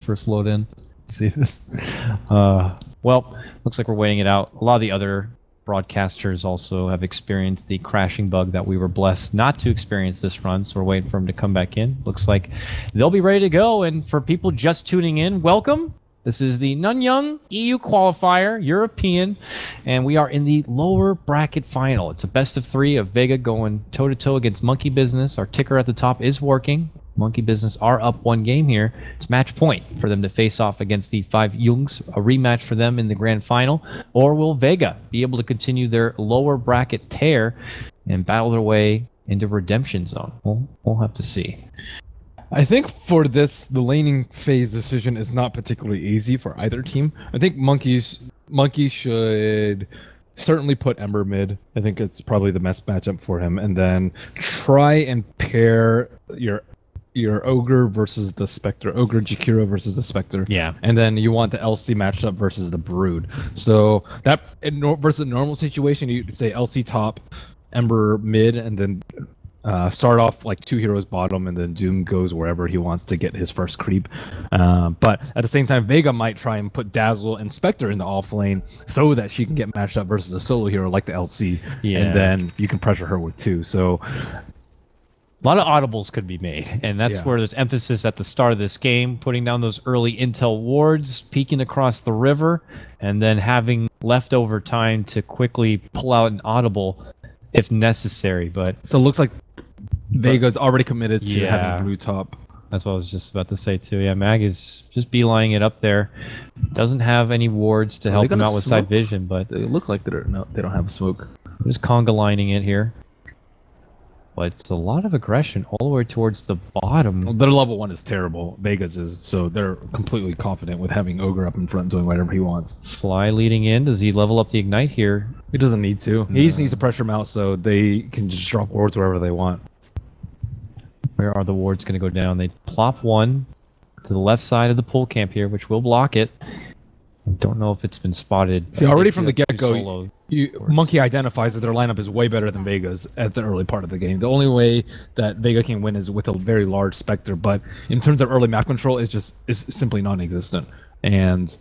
first load in. See this? Well, looks like we're waiting it out. A lot of the other broadcasters also have experienced the crashing bug that we were blessed not to experience this run, so we're waiting for them to come back in. Looks like they'll be ready to go, and for people just tuning in, welcome. This is the Nanyang EU Qualifier, European, and we are in the lower bracket final. It's a best of 3 of Vega going toe-to-toe against Monkey Business. Our ticker at the top is working. Monkey Business are up 1 game here. It's match point for them to face off against the 5 Jungs, a rematch for them in the grand final. Or will Vega be able to continue their lower bracket tear and battle their way into redemption zone? We'll have to see. I think for this, the laning phase decision is not particularly easy for either team. I think Monkey should certainly put Ember mid. I think it's probably the best matchup for him, and then try and pair your Ogre versus the Spectre, Ogre Jakiro versus the Spectre. Yeah. And then you want the LC matchup versus the Brood. So that versus a normal situation, you say LC top, Ember mid, and then start off like 2 heroes bottom, and then Doom goes wherever he wants to get his first creep. But at the same time, Vega might try and put Dazzle and Spectre in the off lane so that she can get matched up versus a solo hero like the LC. Yeah. And then you can pressure her with 2. So a lot of audibles could be made, and that's where there's emphasis at the start of this game, putting down those early intel wards, peeking across the river, and then having leftover time to quickly pull out an audible if necessary. But so it looks like Vega's already committed to having blue top. That's what I was just about to say too. Yeah, Mag is just beelining it up there. Doesn't have any wards to help him out with side vision, but they look like they don't have a smoke. Just conga lining it here. But it's a lot of aggression all the way towards the bottom. Well, their level 1 is terrible. Vega's is, so they're completely confident with having Ogre up in front doing whatever he wants. Fly leading in. Does he level up the Ignite here? He doesn't need to. He just needs to pressure him out so they can just drop wards wherever they want. Where are the wards going to go down? They plop 1 to the left side of the pool camp here, which will block it. I don't know if it's been spotted. See, already from the get-go, Monkey identifies that their lineup is way better than Vega's at the early part of the game. The only way that Vega can win is with a very large Spectre, but in terms of early map control, is simply non-existent. And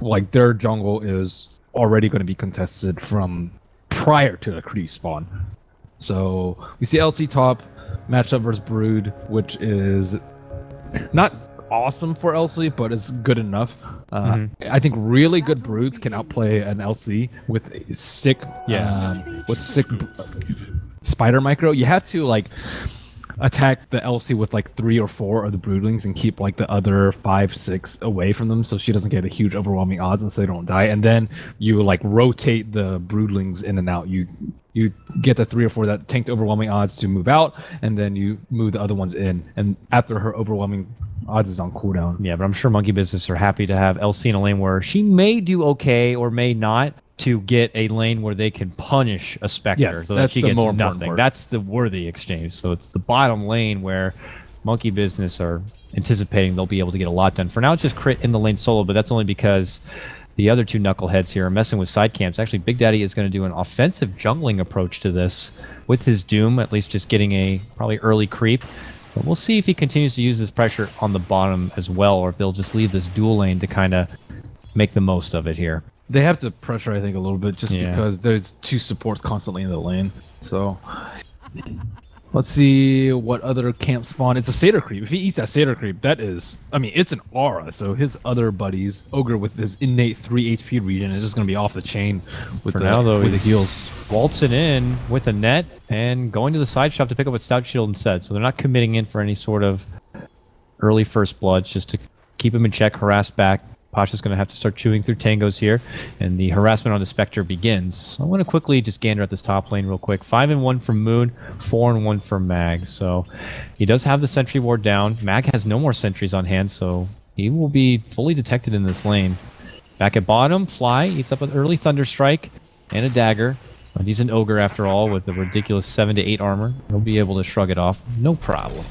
like their jungle is already going to be contested from prior to the creep spawn. So we see LC top matchup versus Brood, which is not awesome for LC, but it's good enough. I think really good Broods can outplay an LC with sick, spider micro. You have to like attack the LC with like 3 or 4 of the Broodlings and keep like the other 5, 6 away from them, so she doesn't get a huge overwhelming odds and so they don't die. And then you like rotate the Broodlings in and out. You get the 3 or 4 that tanked overwhelming odds to move out, and then you move the other ones in. And after her overwhelming odds is on cooldown. Yeah, but I'm sure Monkey Business are happy to have LC in a lane where she may do okay or may not, to get a lane where they can punish a Spectre so that she gets nothing. That's the worthy exchange. So it's the bottom lane where Monkey Business are anticipating they'll be able to get a lot done. For now, it's just crit in the lane solo, but that's only because the other 2 knuckleheads here are messing with side camps. Actually, Big Daddy is going to do an offensive jungling approach to this with his Doom, at least just getting a probably early creep. But we'll see if he continues to use this pressure on the bottom as well, or if they'll just leave this dual lane to kind of make the most of it here. They have to pressure, I think, a little bit, just because there's 2 supports constantly in the lane. So let's see what other camp spawn. It's a Satyr creep. If he eats that Satyr creep, that is, I mean, it's an aura. So his other buddies, Ogre with his innate 3 HP regen, is just going to be off the chain with the heals. Waltzing in with a net and going to the side shop to pick up a Stout Shield instead. So they're not committing in for any sort of early first blood, just to keep him in check, harass back. Pasha's going to have to start chewing through tangos here, and the harassment on the Spectre begins. I want to quickly just gander at this top lane real quick. 5-1 from Moon, 4-1 from Mag. So he does have the sentry ward down. Mag has no more sentries on hand, so he will be fully detected in this lane. Back at bottom, Fly eats up an early Thunder Strike and a dagger. But he's an Ogre after all with a ridiculous 7 to 8 armor. He'll be able to shrug it off, no problem.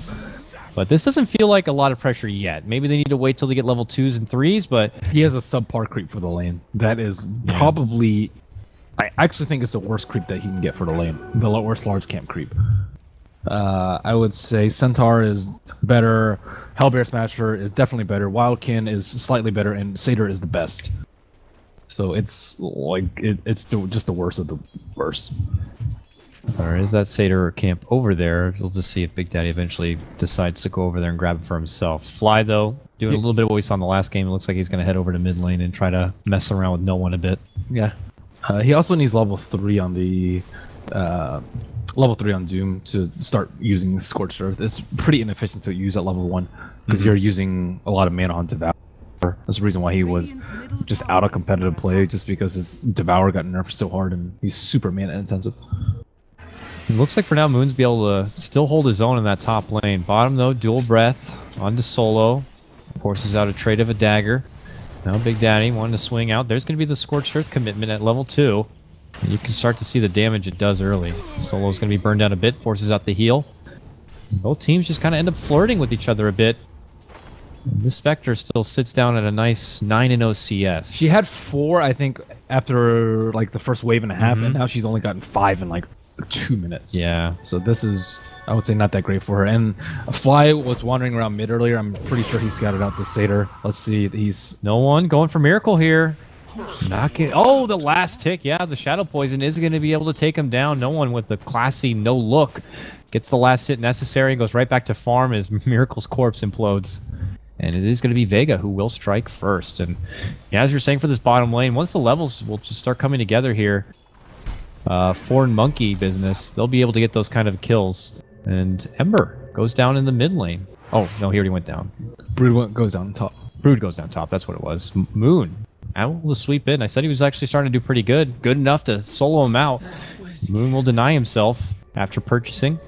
But this doesn't feel like a lot of pressure yet. Maybe they need to wait till they get level 2s and 3s, but he has a subpar creep for the lane. That is probably, I actually think it's the worst creep that he can get for the lane. The worst large camp creep. I would say Centaur is better, Hellbear Smasher is definitely better, Wildkin is slightly better, and Satyr is the best. So it's like it's just the worst of the worst. There is that Satyr camp over there. We'll just see if Big Daddy eventually decides to go over there and grab it for himself. Fly, though, doing a little bit of what we saw in the last game. It looks like he's going to head over to mid lane and try to mess around with no one a bit. Yeah. He also needs level 3 on the level 3 on Doom to start using Scorched Earth. It's pretty inefficient to use at level 1 because you're using a lot of mana on Devour. That's the reason why he was just out of competitive play, just because his Devour got nerfed so hard and he's super mana intensive. It looks like for now Moon's be able to still hold his own in that top lane. Bottom though, dual breath onto Solo. Forces out a trade of a dagger. Now Big Daddy wanting to swing out. There's going to be the Scorched Earth commitment at level 2. And you can start to see the damage it does early. Solo's going to be burned down a bit, forces out the heal. Both teams just kind of end up flirting with each other a bit. And this Spectre still sits down at a nice 9-0 CS. She had 4, I think, after like the first wave and a half, and now she's only gotten 5 in like 2 minutes. Yeah. So this is, I would say, not that great for her. And Fly was wandering around mid earlier. I'm pretty sure he scouted out the Satyr. Let's see. He's no one going for Miracle here. Knocking. Oh, the last tick. Yeah, the Shadow Poison is going to be able to take him down. No one with the classy no look gets the last hit necessary and goes right back to farm as Miracle's corpse implodes. And it is going to be Vega who will strike first. And yeah, as you're saying, for this bottom lane, once the levels will just start coming together here, for Monkey business, they'll be able to get those kind of kills. And Ember goes down in the mid lane. Oh, no, he already went down. Brood goes down top. Brood goes down top, that's what it was. Moon able to sweep in. I said he was actually starting to do pretty good. Good enough to solo him out. Moon will deny himself after purchasing.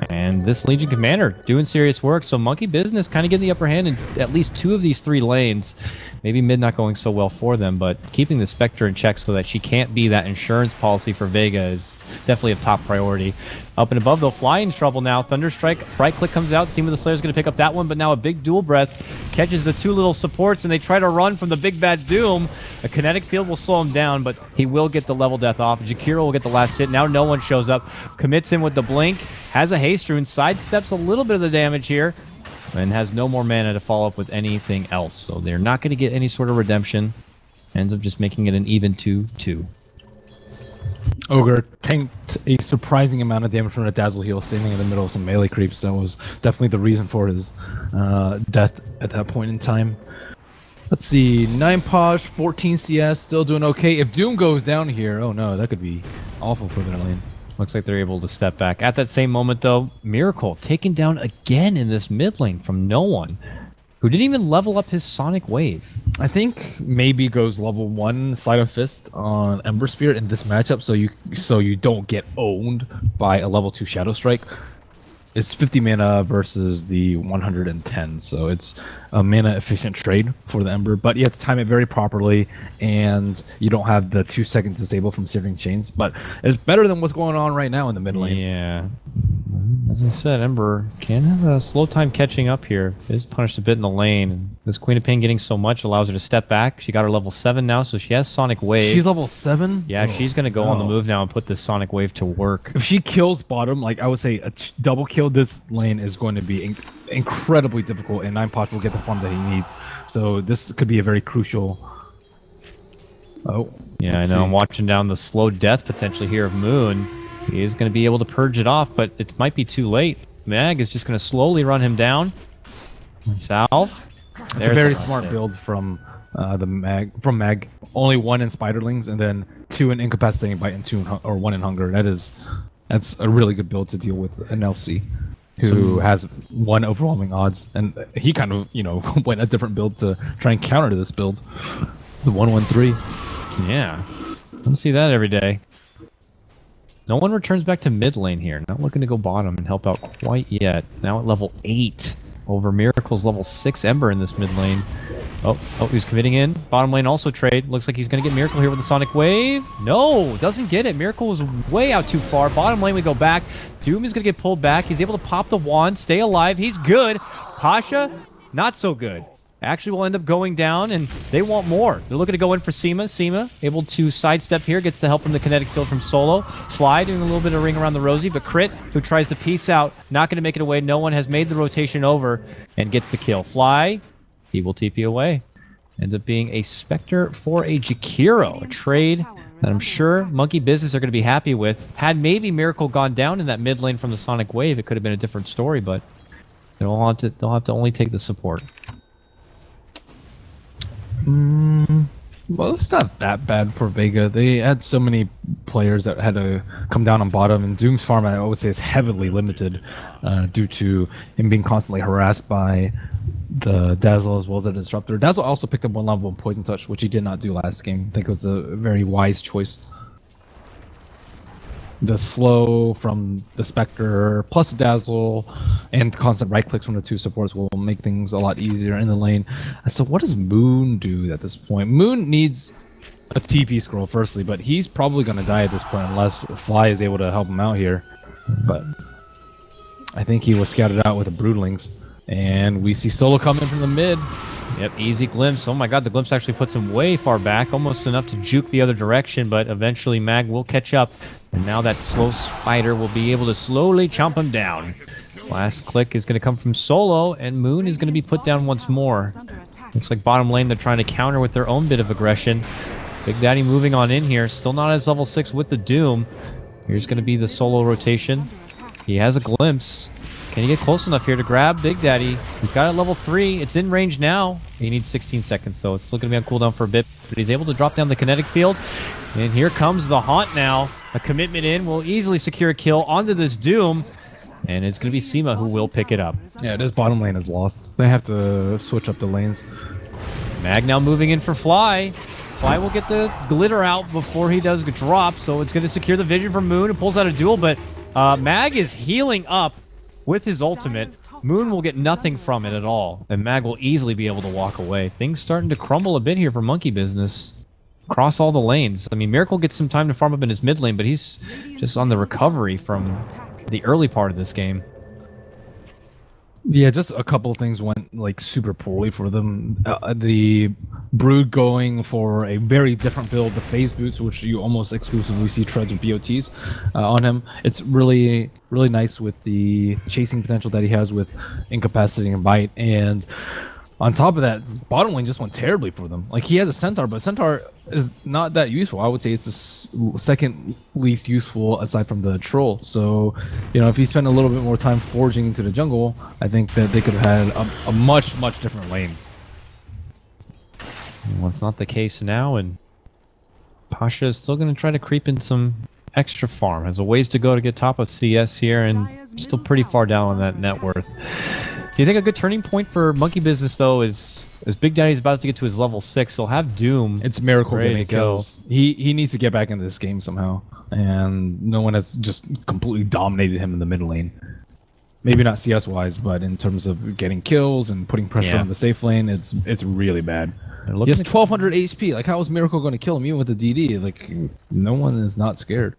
And this Legion Commander doing serious work. So Monkey business kind of getting the upper hand in at least 2 of these 3 lanes. Maybe mid not going so well for them, but keeping the Spectre in check so that she can't be that insurance policy for Vega is definitely a top priority. Up and above, though, Fly in trouble now. Thunderstrike, right click comes out. Seeming the Slayer's going to pick up that one, but now a big dual breath catches the 2 little supports, and they try to run from the big bad Doom. A kinetic field will slow him down, but he will get the level death off. Jakiro will get the last hit. Now no one shows up. Commits him with the blink. Has a haste rune. Sidesteps a little bit of the damage here. And has no more mana to follow up with anything else. So they're not going to get any sort of redemption. Ends up just making it an even 2-2. Ogre tanked a surprising amount of damage from a Dazzle Heal standing in the middle of some melee creeps. That was definitely the reason for his death at that point in time. Let's see, 9 Posh, 14 CS, still doing okay. If Doom goes down here, oh no, that could be awful for their lane. Looks like they're able to step back. At that same moment, though, Miracle taken down again in this mid lane from no one, who didn't even level up his Sonic Wave. I think maybe goes level 1 Sleight of Fist on Ember Spirit in this matchup, so you don't get owned by a level 2 Shadow Strike. It's 50 mana versus the 110, so it's a mana efficient trade for the Ember, but you have to time it very properly, and you don't have the 2 seconds disable from Searing Chains, but it's better than what's going on right now in the mid lane. Yeah. As I said, Ember can have a slow time catching up here. Is punished a bit in the lane. This Queen of Pain getting so much allows her to step back. She got her level 7 now, so she has Sonic Wave. She's level 7? Yeah, she's going to go on the move now and put this Sonic Wave to work. If she kills bottom, like I would say a double kill this lane is going to be incredibly difficult, and 9Posh will get the farm that he needs. So this could be a very crucial... Oh. Yeah, I know. I'm watching down the slow death potentially here of Moon. He is going to be able to purge it off, but it might be too late. Mag is just going to slowly run him down. South. It's a very smart build from Mag. Only 1 in Spiderlings, and then 2 in Incapacitating Bite and 1 in Hunger. That's a really good build to deal with an LC who has 1 overwhelming odds, and he kind of went a different build to try and counter this build. The 1-1-3. Yeah, don't see that every day. No one returns back to mid lane here. Not looking to go bottom and help out quite yet. Now at level 8 over Miracle's level 6 Ember in this mid lane. Oh, he's committing in. Bottom lane also trade. Looks like he's going to get Miracle here with the Sonic Wave. No, doesn't get it. Miracle was way out too far. Bottom lane we go back. Doom is going to get pulled back. He's able to pop the wand, stay alive. He's good. Pasha, not so good. actually will end up going down, and they want more. They're looking to go in for Seema. Seema able to sidestep here, gets the help from the kinetic field from Solo. Fly doing a little bit of ring around the Rosie, but Crit, who tries to piece out, not going to make it away. No one has made the rotation over and gets the kill. Fly, he will TP away. Ends up being a Spectre for a Jakiro, a trade that I'm sure Monkey Business are going to be happy with. Had maybe Miracle gone down in that mid lane from the Sonic Wave, it could have been a different story, but they'll have to only take the support. Well, it's not that bad for Vega. They had so many players that had to come down on bottom, and Doom's farm, I would say, is heavily limited due to him being constantly harassed by the Dazzle as well as the Disruptor. Dazzle also picked up one level of Poison Touch, which he did not do last game. I think it was a very wise choice. The slow from the Spectre plus the Dazzle and constant right clicks from the two supports will make things a lot easier in the lane. So what does Moon do at this point? Moon needs a TP scroll firstly, but he's probably going to die at this point unless Fly is able to help him out here. But I think he was scouted out with the Broodlings. And we see Solo coming from the mid. Yep, easy glimpse. Oh my god, the glimpse actually puts him way far back, almost enough to juke the other direction, but eventually Mag will catch up, and now that slow spider will be able to slowly chomp him down. Last click is going to come from Solo, and Moon is going to be put down once more. Looks like bottom lane they're trying to counter with their own bit of aggression. Big Daddy moving on in here, still not as level 6 with the Doom. Here's going to be the Solo rotation. He has a glimpse. Can he get close enough here to grab Big Daddy? He's got it at level 3. It's in range now. He needs 16 seconds, so it's still going to be on cooldown for a bit. But he's able to drop down the kinetic field. And here comes the Haunt now. A commitment in will easily secure a kill onto this Doom. And it's going to be Seema who will pick it up. Yeah, this bottom lane is lost. They have to switch up the lanes. Mag now moving in for Fly. Fly will get the glitter out before he does drop, so it's going to secure the vision from Moon. It pulls out a duel, but Mag is healing up with his ultimate. Moon will get nothing from it at all, and Mag will easily be able to walk away. Things starting to crumble a bit here for Monkey Business. Across all the lanes. I mean, Miracle gets some time to farm up in his mid lane, but he's just on the recovery from the early part of this game. Yeah, just a couple of things went like super poorly for them. The Brood going for a very different build, the phase boots, which you almost exclusively see treads with BOTs on him. It's really nice with the chasing potential that he has with incapacitating and bite. And on top of that, bottom lane just went terribly for them. Like, he has a Centaur, but Centaur is not that useful. I would say it's the second least useful aside from the Troll. So, you know, if he spent a little bit more time forging into the jungle, I think that they could have had a much different lane. Well, it's not the case now, and Pasha is still going to try to creep in some extra farm. Has a ways to go to get top of CS here, and still pretty far down on that net worth. Do you think a good turning point for Monkey Business, though, is as Big Daddy's about to get to his level 6, he'll have Doom. It's Miracle getting kills. He needs to get back into this game somehow, and no one has just completely dominated him in the mid lane. Maybe not CS-wise, but in terms of getting kills and putting pressure on the safe lane, it's really bad. He has 1,200 HP. Like, how is Miracle going to kill him even with the DD? Like, no one is not scared.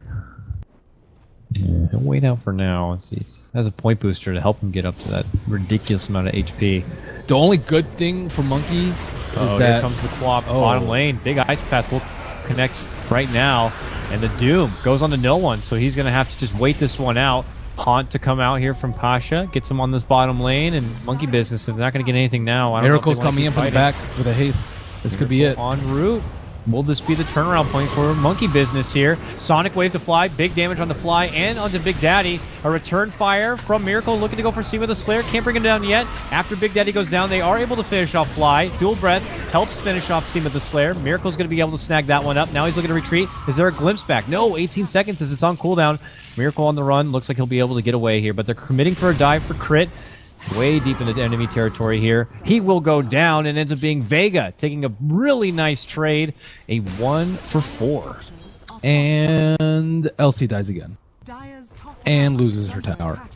Yeah, he'll wait out for now. He has a point booster to help him get up to that ridiculous amount of HP. The only good thing for Monkey is that... here comes the Quap bottom lane. Big Ice Path will connect right now. And the Doom goes on to no one, so he's going to have to just wait this one out. Haunt to come out here from Pasha. Gets him on this bottom lane, and Monkey Business is not going to get anything now. Miracle's coming in from the back with a haste. This could be it. En route. Will this be the turnaround point for Monkey Business here? Sonic Wave to Fly, big damage on the Fly and onto Big Daddy. A return fire from Miracle, looking to go for Seema the Slayer. Can't bring him down yet. After Big Daddy goes down, they are able to finish off Fly. Dual Breath helps finish off Seema the Slayer. Miracle's going to be able to snag that one up. Now he's looking to retreat. Is there a glimpse back? No, 18 seconds as it's on cooldown. Miracle on the run. Looks like he'll be able to get away here, but they're committing for a dive for crit. Way deep into enemy territory here. He will go down and ends up being Vega, taking a really nice trade. A 1 for 4. And LC dies again. And loses her tower.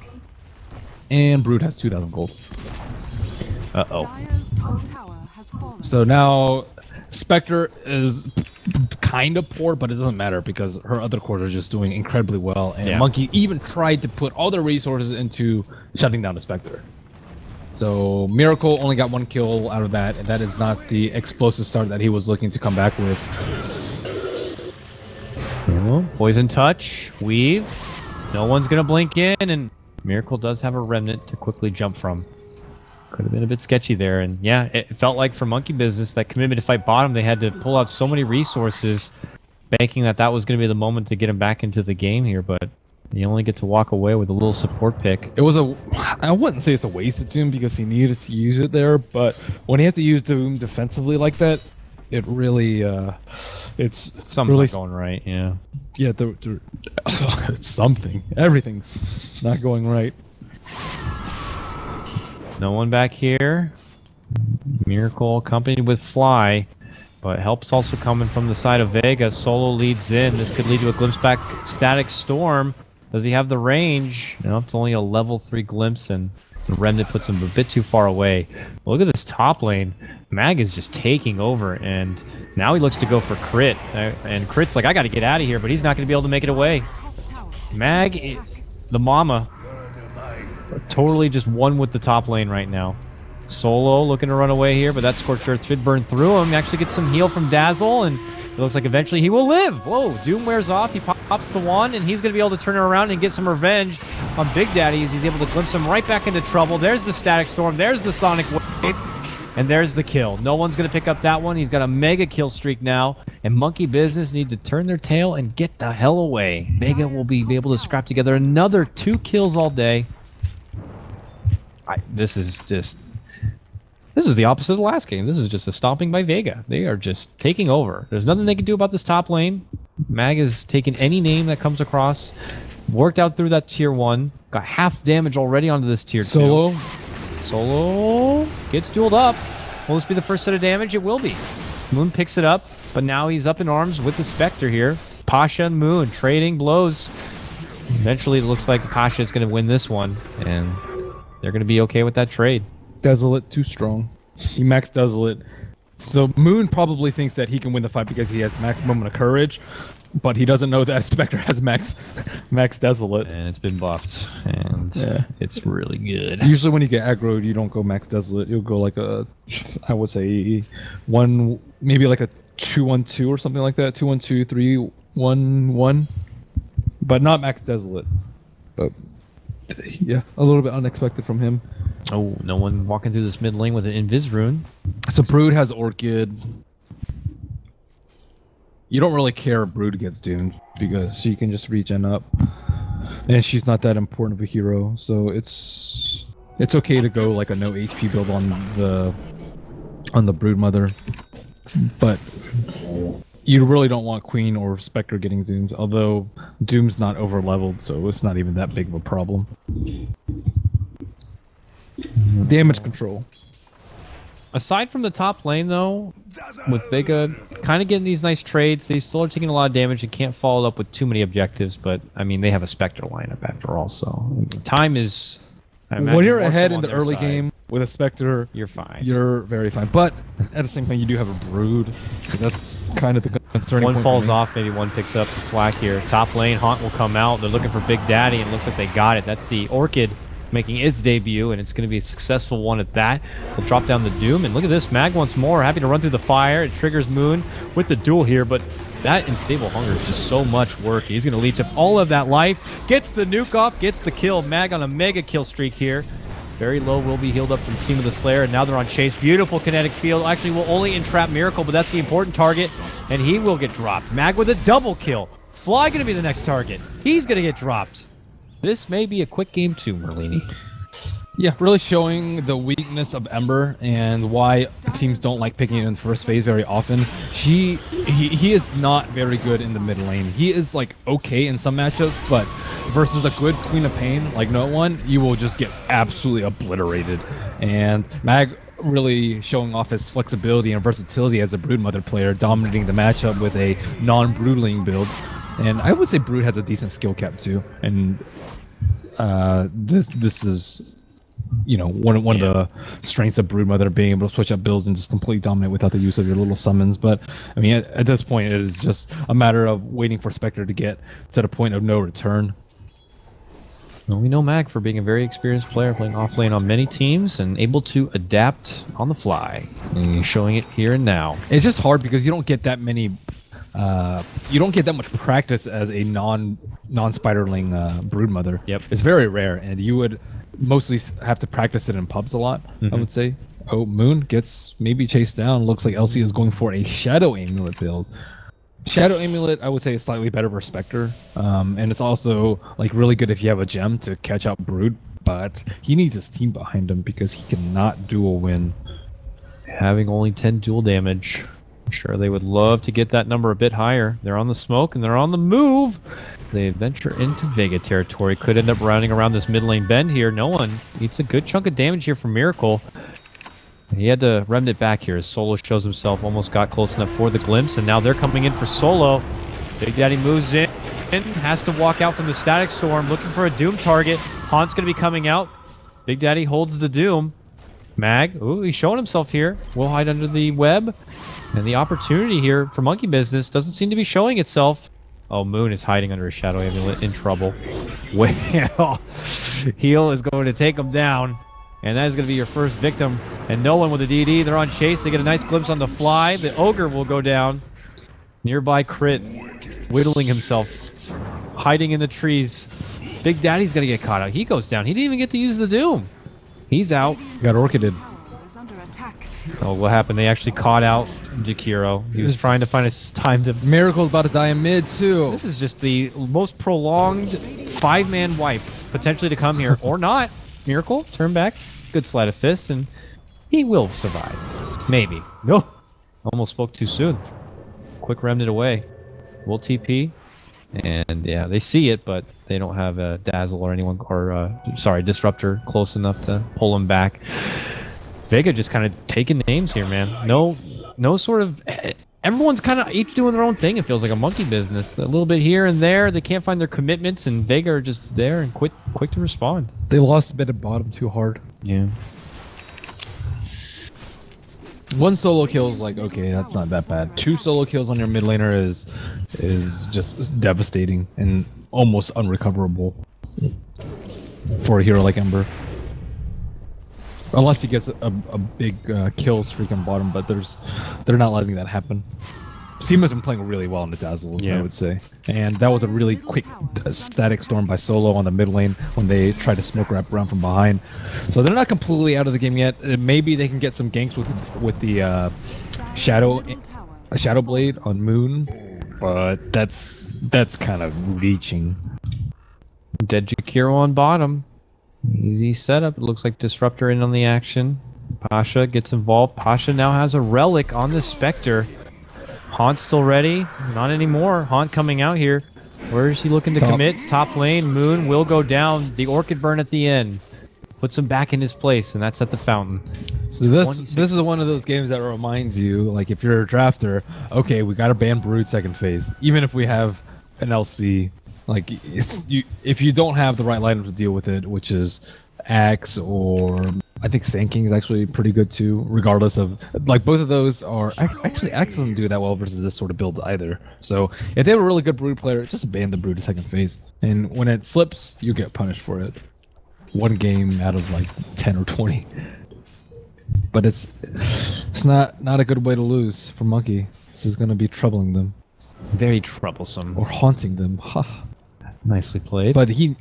And Brood has 2,000 gold. Uh-oh. So now Spectre is kind of poor, but it doesn't matter because her other cores are just doing incredibly well. And Monkey even tried to put all their resources into shutting down the Spectre. So Miracle only got 1 kill out of that, and that is not the explosive start that he was looking to come back with. Poison touch, weave. No one's gonna blink in, and Miracle does have a remnant to quickly jump from. Could have been a bit sketchy there, and yeah, it felt like for Monkey Business, that commitment to fight bottom, they had to pull out so many resources, banking that was going to be the moment to get him back into the game here, but you only get to walk away with a little support pick. It was I wouldn't say it's a waste of Doom because he needed to use it there, but when he has to use Doom defensively like that, it really, it's something's really not going right, yeah. Yeah, it's something. Everything's not going right. No one back here. Miracle accompanied with Fly, but help's also coming from the side of Vega. Solo leads in. This could lead to a glimpse back Static Storm. Does he have the range? No, it's only a level 3 glimpse, and the Remnant puts him a bit too far away. Look at this top lane. Mag is just taking over, and now he looks to go for Crit. And Crit's like, I gotta get out of here, but he's not gonna be able to make it away. Mag, the mama, totally just won with the top lane right now. Solo looking to run away here, but that Scorched Earth should burn through him. Actually gets some heal from Dazzle, and it looks like eventually he will live. Whoa, Doom wears off. He pops to 1, and he's going to be able to turn it around and get some revenge on Big Daddy as he's able to glimpse him right back into trouble. There's the Static Storm. There's the Sonic Wave. And there's the kill. No one's going to pick up that one. He's got a mega kill streak now, and Monkey Business need to turn their tail and get the hell away. Vega will be able to scrap together another 2 kills all day. This is the opposite of the last game. This is just a stomping by Vega. They are just taking over. There's nothing they can do about this top lane. Mag has taken any name that comes across, worked out through that tier 1, got half damage already onto this tier 2. Solo gets dueled up. Will this be the first set of damage? It will be. Moon picks it up, but now he's up in arms with the Spectre here. Pasha and Moon trading blows. Eventually it looks like Pasha is going to win this one, and they're going to be okay with that trade. Desolate too strong. He maxed Desolate. So Moon probably thinks that he can win the fight because he has max moment of courage, but he doesn't know that Spectre has max Desolate. And it's been buffed, and yeah, it's really good. Usually when you get aggroed, you don't go max Desolate. You'll go like a, I would say, maybe like a 2-1-2 or something like that. 2-1-2, 3-1-1, but not max Desolate. But yeah, a little bit unexpected from him. Oh, no one walking through this mid lane with an Invis rune. So Brood has Orchid. You don't really care if Brood gets doomed because she can just regen up, and she's not that important of a hero. So it's okay to go like a no HP build on the Brood Mother, but you really don't want Queen or Spectre getting doomed. Although Doom's not over leveled, so it's not even that big of a problem. Damage control. Aside from the top lane, though, with Vega kind of getting these nice trades, they still are taking a lot of damage and can't follow it up with too many objectives. But I mean, they have a Spectre lineup after all, so time is. When you're ahead in the early game with a Spectre, you're fine. You're very fine. But at the same time, you do have a Brood, so that's kind of the concerning point. One falls off, maybe one picks up the slack here. Top lane, Haunt will come out. They're looking for Big Daddy, and it looks like they got it. That's the Orchid making its debut, and it's going to be a successful one at that. We'll drop down the Doom, and look at this, Mag once more, happy to run through the fire. It triggers Moon with the duel here, but that Unstable Hunger is just so much work. He's going to leech up all of that life, gets the nuke off, gets the kill. Mag on a mega kill streak here. Very low, will be healed up from Seam of the Slayer, and now they're on Chase. Beautiful kinetic field. Actually, will only entrap Miracle, but that's the important target, and he will get dropped. Mag with a double kill. Fly going to be the next target. He's going to get dropped. This may be a quick game too, Merlini. Yeah, really showing the weakness of Ember and why teams don't like picking it in the first phase very often. He is not very good in the mid lane. He is like okay in some matchups, but versus a good Queen of Pain like no one, you will just get absolutely obliterated. And Mag really showing off his flexibility and versatility as a Broodmother player, dominating the matchup with a non-Broodling build. And I would say Brood has a decent skill cap too. And this is, you know, one of the strengths of Broodmother, being able to switch up builds and just completely dominate without the use of your little summons. But I mean, at this point, it is just a matter of waiting for Spectre to get to the point of no return. Well, we know Mag for being a very experienced player, playing off lane on many teams and able to adapt on the fly. And he's showing it here and now. It's just hard because you don't get that many. You don't get that much practice as a non-spiderling broodmother. Yep. It's very rare, and you would mostly have to practice it in pubs a lot. I would say. Oh, Moon gets maybe chased down. Looks like LC is going for a Shadow Amulet build. Shadow Amulet, I would say, is slightly better for Spectre, and it's also like really good if you have a gem to catch out Brood. But he needs his team behind him because he cannot dual win. Having only 10 dual damage. I'm sure they would love to get that number a bit higher. They're on the smoke and they're on the move. They venture into Vega territory. Could end up rounding around this mid lane bend here. No one eats a good chunk of damage here from Miracle. He had to remnant back here as Solo shows himself, almost got close enough for the glimpse, and now they're coming in for Solo. Big Daddy moves in, has to walk out from the Static Storm, looking for a Doom target. Haunt's going to be coming out. Big Daddy holds the Doom. Mag, ooh, he's showing himself here. Will hide under the web. And the opportunity here for Monkey Business doesn't seem to be showing itself. Oh, Moon is hiding under a Shadow Amulet, in trouble. Well, Heal is going to take him down. And that is going to be your first victim. And no one with a DD. They're on chase. They get a nice glimpse on the fly. The Ogre will go down. Nearby Crit, whittling himself, hiding in the trees. Big Daddy's going to get caught out. He goes down. He didn't even get to use the Doom. He's out. Got Orchided. Oh, what happened? They actually caught out Jakiro. He was trying to find a time to... Miracle's about to die in mid, too. This is just the most prolonged five-man wipe, potentially to come here. Or not. Miracle, turn back, good sleight of fist, and he will survive. Maybe. No. Almost spoke too soon. Quick remnant away. We'll TP. And yeah, they see it, but they don't have a Dazzle or anyone, or sorry, Disruptor close enough to pull him back. Vega just kind of taking names here, man. No sort of... Everyone's kind of each doing their own thing. It feels like a Monkey Business. A little bit here and there. They can't find their commitments, and Vega are just there and quick to respond. They lost a bit of bottom too hard. Yeah. One solo kill is like, okay, that's not that bad. 2 solo kills on your mid laner is just devastating and almost unrecoverable for a hero like Ember. Unless he gets a big kill streak on bottom, but they're not letting that happen. Steam has been playing really well in the Dazzle, I would say. And that was a really quick Static Storm by Solo on the mid lane when they tried to smoke wrap around from behind. So they're not completely out of the game yet. Maybe they can get some ganks with the Shadow Blade on Moon, but that's kind of reaching. Dead Jakiro on bottom. Easy setup. It looks like Disruptor in on the action. Pasha gets involved. Pasha now has a relic on the Spectre. Haunt still ready? Not anymore. Haunt coming out here. Where is he looking to commit? Top lane. Moon will go down. The Orchid Burn at the end puts him back in his place, and that's at the fountain. So this is one of those games that reminds you, like if you're a drafter, okay, we got to ban Brood second phase, even if we have an LC. Like, if you don't have the right lineup to deal with it, which is Axe or I think Sand King is actually pretty good too, regardless of, like, both of those are... Actually, Axe doesn't do that well versus this sort of build either. So, if they have a really good Brood player, just ban the Brood to second phase. And when it slips, you get punished for it. One game out of, like, 10 or 20. But it's not a good way to lose for Monkey. This is going to be troubling them. Very troublesome. Or haunting them. Ha. Nicely played. But he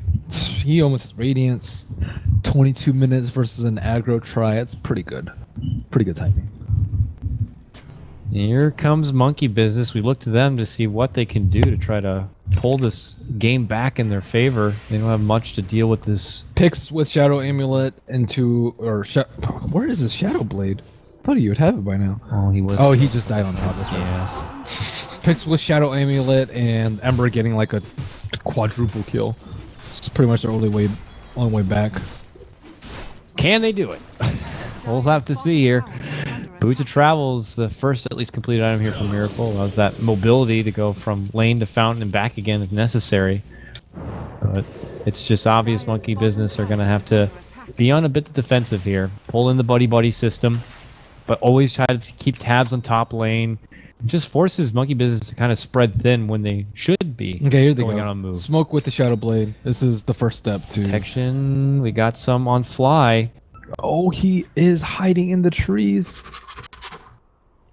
almost has Radiance, 22 minutes versus an aggro try. It's pretty good. Pretty good timing. Here comes Monkey Business. We look to them to see what they can do to try to pull this game back in their favor. They don't have much to deal with this. Picks with Shadow Amulet into... Where is his Shadow Blade? I thought he would have it by now. Oh, he was... Oh, he just died on the top. Yes. Picks with Shadow Amulet and Ember getting like a quadruple kill. It's pretty much their only way back. Can they do it? We'll have to see here. Boots of Travel's the first at least completed item here for Miracle. Allows that mobility to go from lane to fountain and back again if necessary. But it's just obvious Monkey Business are going to have to be on a bit defensive here. Pull in the buddy-buddy system, but always try to keep tabs on top lane. Just forces Monkey Business to kind of spread thin when they should be here they going go. out on move. Smoke with the Shadow Blade. This is the first step to Protection. We got some on Fly. Oh, he is hiding in the trees.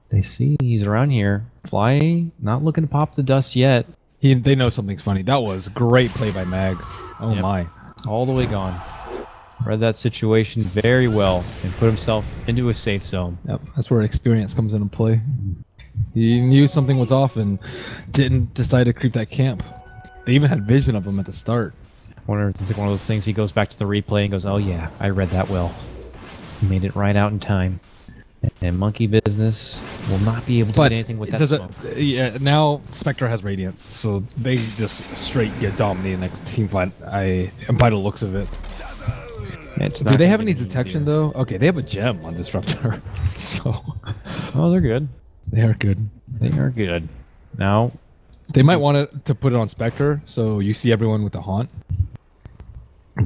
They see he's around here. Fly not looking to pop the dust yet. They know something's funny. That was great play by Mag. Oh my. All the way gone. Read that situation very well and put himself into a safe zone. Yep, that's where experience comes into play. He knew something was off and didn't decide to creep that camp. They even had vision of him at the start. I wonder if it's like one of those things he goes back to the replay and goes, oh yeah, I read that well. He made it right out in time. And Monkey Business will not be able to do anything with that smoke. Yeah, now Spectre has Radiance, so they just straight get dominated next team fight. By the looks of it. Do they have any detection though? Okay, they have a gem on Disruptor. So, oh, they're good. They are good. They are good. Now, they might want to put it on Spectre, so you see everyone with the haunt.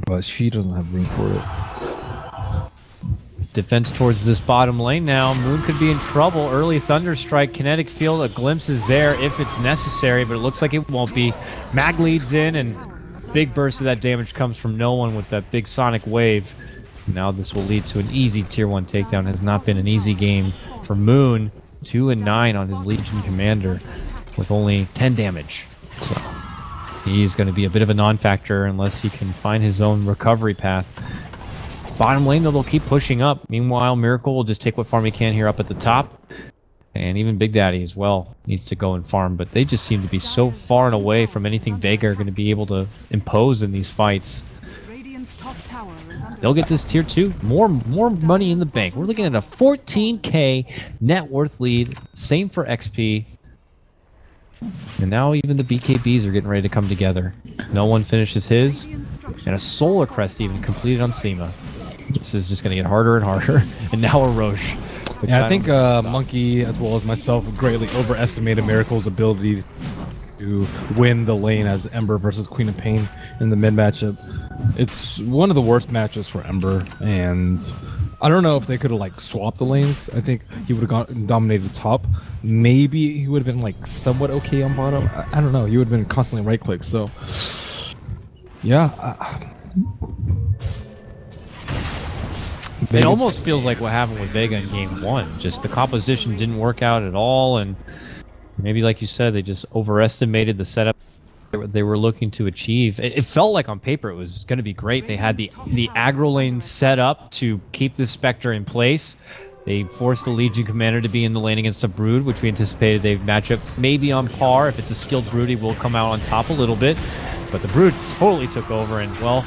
But she doesn't have room for it. Defense towards this bottom lane now. Moon could be in trouble. Early Thunderstrike. Kinetic Field. A glimpse is there if it's necessary, but it looks like it won't be. Mag leads in, and big burst of that damage comes from no one with that big sonic wave. Now this will lead to an easy tier 1 takedown. Has not been an easy game for Moon. 2 and 9 on his Legion Commander with only 10 damage. So he's going to be a bit of a non-factor unless he can find his own recovery path. Bottom lane, though, they'll keep pushing up. Meanwhile, Miracle will just take what farm he can here up at the top. And even Big Daddy as well needs to go and farm. But they just seem to be so far and away from anything Vega are going to be able to impose in these fights. They'll get this tier 2. More money in the bank. We're looking at a 14k net worth lead. Same for XP. And now even the BKBs are getting ready to come together. No one finishes his. And a Solar Crest even completed on Seema. This is just going to get harder and harder. And now a Roche. Yeah, I think Monkey, as well as myself, greatly overestimated Miracle's ability to win the lane as Ember versus Queen of Pain in the mid matchup. It's one of the worst matches for Ember, and I don't know if they could have like swapped the lanes. I think he would have dominated top. Maybe he would have been like somewhat okay on bottom. I don't know. He would have been constantly right click. So yeah. It almost feels like what happened with Vega in game 1. Just the composition didn't work out at all, and maybe like you said, they just overestimated the setup they were looking to achieve. It felt like on paper it was going to be great. They had the aggro lane set up to keep the Spectre in place. They forced the Legion Commander to be in the lane against a Brood, which we anticipated they'd match up maybe on par. If it's a skilled Brood, he will come out on top a little bit. But the Brood totally took over, and well,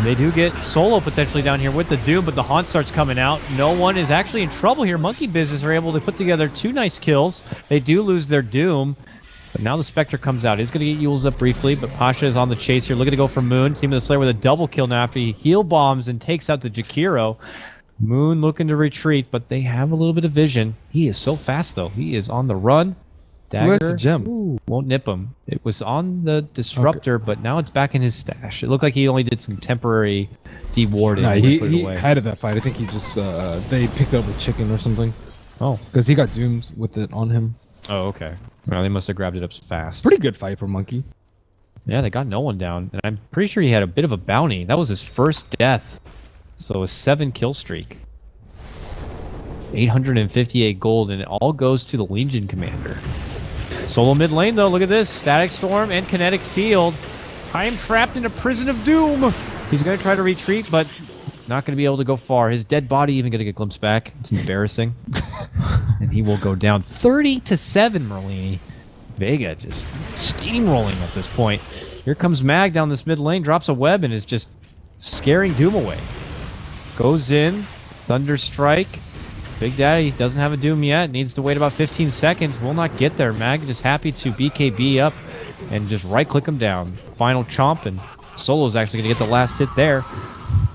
they do get Solo potentially down here with the Doom, but the Haunt starts coming out. No one is actually in trouble here. Monkey Business are able to put together 2 nice kills. They do lose their Doom. But now the Spectre comes out. He's going to get Yules up briefly, but Pasha is on the chase here. Looking to go for Moon. Team of the Slayer with a double kill now after he heal bombs and takes out the Jakiro. Moon looking to retreat, but they have a little bit of vision. He is so fast, though. He is on the run. Dagger. Where's the gem? Ooh, won't nip him. It was on the Disruptor, okay, but now it's back in his stash. It looked like he only did some temporary dewarding. Nah, he had that fight. I think he just, they picked up with chicken or something. Oh. Because he got dooms with it on him. Oh, okay. Well, they must have grabbed it up fast. Pretty good fight for Monkey. Yeah, they got no one down. And I'm pretty sure he had a bit of a bounty. That was his first death. So a 7 kill streak. 858 gold, and it all goes to the Legion Commander. Solo mid lane, though. Look at this. Static Storm and Kinetic Field. I am trapped in a prison of doom. He's going to try to retreat, but not going to be able to go far. His dead body even going to get glimpsed back. It's embarrassing. And he will go down 30-7, Merlini. Vega just steamrolling at this point. Here comes Mag down this mid lane, drops a web, and is just scaring Doom away. Goes in. Thunderstrike. Big Daddy doesn't have a Doom yet. Needs to wait about 15 seconds. Will not get there. Mag just happy to BKB up and just right-click him down. Final chomp, and Solo's actually going to get the last hit there.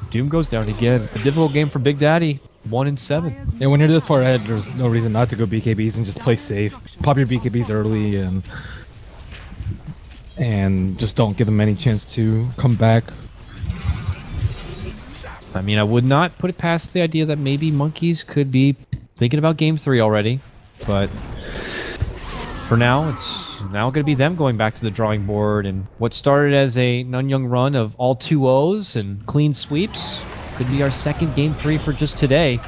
Doom goes down again. A difficult game for Big Daddy. 1-7. Yeah, when you're this far ahead, there's no reason not to go BKBs and just play safe. Pop your BKBs early and just don't give them any chance to come back. I mean, I would not put it past the idea that maybe Monkeys could be thinking about Game 3 already, but for now, it's now going to be them going back to the drawing board, and what started as a Nanyang run of all 2-0s and clean sweeps could be our second game 3 for just today.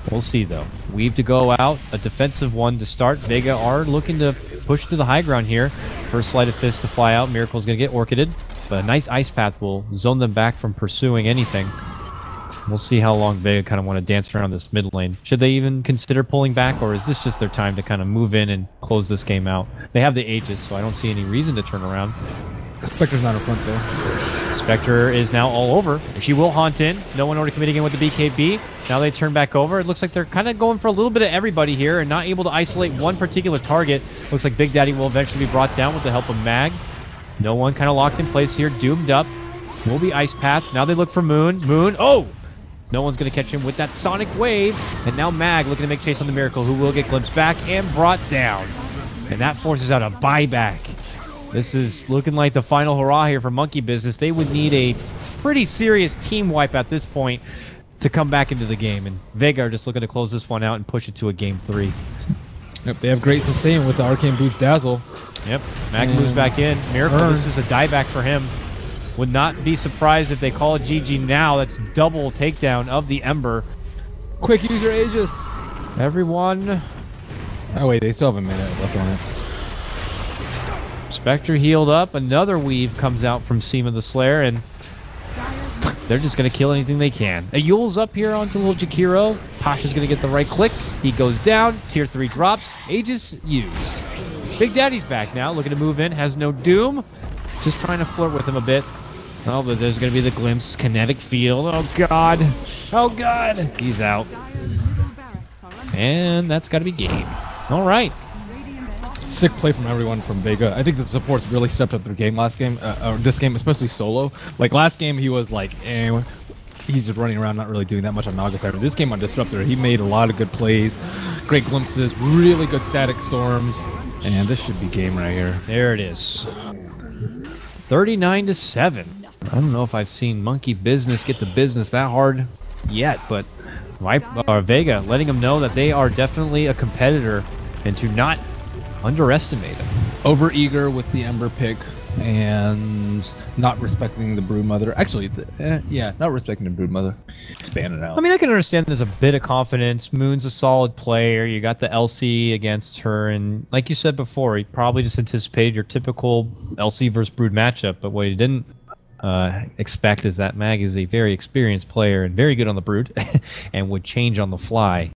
We'll see though. Weave to go out, a defensive one to start. Vega are looking to push to the high ground here. First sleight of fist to fly out. Miracle's going to get orchided, but a nice ice path will zone them back from pursuing anything. We'll see how long Vega kind of want to dance around this mid lane. Should they even consider pulling back, or is this just their time to kind of move in and close this game out? They have the Aegis, so I don't see any reason to turn around. Spectre's not in front though. Spectre is now all over. She will haunt in. No one already committing in with the BKB. Now they turn back over. It looks like they're kind of going for a little bit of everybody here and not able to isolate one particular target. Looks like Big Daddy will eventually be brought down with the help of Mag. No one kind of locked in place here. Doomed up. Will be Ice Path. Now they look for Moon. Moon. Oh! No one's going to catch him with that Sonic Wave. And now Mag looking to make chase on the Miracle, who will get glimpsed back and brought down. And that forces out a buyback. This is looking like the final hurrah here for Monkey Business. They would need a pretty serious team wipe at this point to come back into the game. And Vega are just looking to close this one out and push it to a game 3. Yep, they have great sustain with the Arcane Boost Dazzle. Yep, Mag moves back in. Miracle, this is a dieback for him. Would not be surprised if they call it GG now. That's double takedown of the Ember. Quick, use your Aegis. Everyone. Oh wait, they still have a minute left on it. Spectre healed up. Another weave comes out from Seema the Slayer, and they're just going to kill anything they can. A Yule's up here onto little Jakiro. Pasha's going to get the right click. He goes down. Tier 3 drops. Aegis used. Big Daddy's back now, looking to move in. Has no Doom. Just trying to flirt with him a bit. Oh, but there's going to be the glimpse. Kinetic field. Oh, God. Oh, God. He's out. And that's got to be game. All right. Sick play from everyone from Vega. I think the supports really stepped up their game last game, or this game, especially solo. Like last game, he was like, he's just running around, not really doing that much on Naga side. This game on Disruptor, he made a lot of good plays, great glimpses, really good static storms, and this should be game right here. There it is. 39-7. I don't know if I've seen Monkey Business get the business that hard yet, but Vega letting them know that they are definitely a competitor and to not underestimate them. Over-eager with the Ember pick and not respecting the Broodmother. Actually, yeah, not respecting the Broodmother. Expand it out. I mean, I can understand there's a bit of confidence. Moon's a solid player. You got the LC against her, and like you said before, he probably just anticipated your typical LC versus Brood matchup, but what he didn't expect is that Mag is a very experienced player and very good on the Brood and would change on the fly.